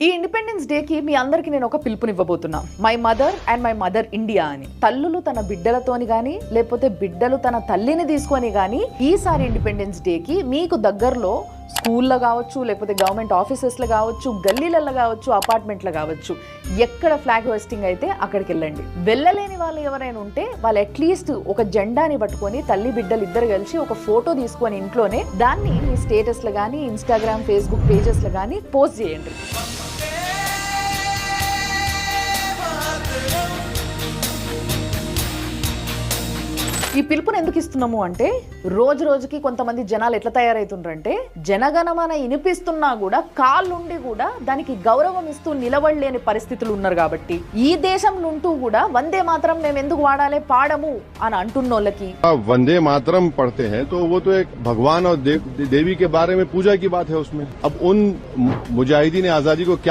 ఈ independence day కి మీ అందరికి నేను ఒక పిలుపునివ్వబోతున్నా. My mother and my mother India అని. తల్లులు తన బిడ్డలతోని గాని లేకపోతే బిడ్డలు తన తల్లిని తీసుకొని గాని ఈసారి ఇండిపెండెన్స్ డే కి మీకు దగ్గరలో స్కూల్లో కావచ్చు, లేకపోతే గవర్నమెంట్ ఆఫీసెస్లో కావచ్చు, గల్లీలలో కావచ్చు, అపార్ట్మెంట్లో కావచ్చు, ఎక్కడ ఫ్లాగ్ హోస్టింగ్ అయితే అక్కడికి వెళ్ళండి. వెళ్ళలేని వాళ్ళు ఎవరైనా ఉంటే వాళ్ళు అట్లీస్ట్ ఒక జెండాని పట్టుకొని తల్లి బిడ్డలు ఇద్దరు కలిసి ఒక ఫోటో తీసుకొని ఇంట్లోనే దాన్ని మీ స్టేటస్లో కానీ, ఇన్స్టాగ్రామ్, ఫేస్బుక్ పేజెస్లో కానీ పోస్ట్ చేయండి. ఈ పిలుపుని ఎందుకు ఇస్తున్నాము అంటే రోజు రోజుకి కొంతమంది జనాలు ఎట్లా తయారవుతుండ్రంటే జనగణమన వినిపిస్తున్నా కూడా కాళ్ళుండి కూడా దానికి గౌరవం ఇస్తూ నిలబడలేని పరిస్థితులు ఉన్నారు. కాబట్టి ఈ దేశం నుంటూ కూడా వందే మాత్రం మేము ఎందుకు వాడాలి పాడము అని అంటున్నోళ్ళకి वंदे मातरम पढ़ते हैं तो वो तो एक भगवान और देवी के बारे में पूजा की बात है उसमें। अब उन मुजाहिदीन आजादी को क्या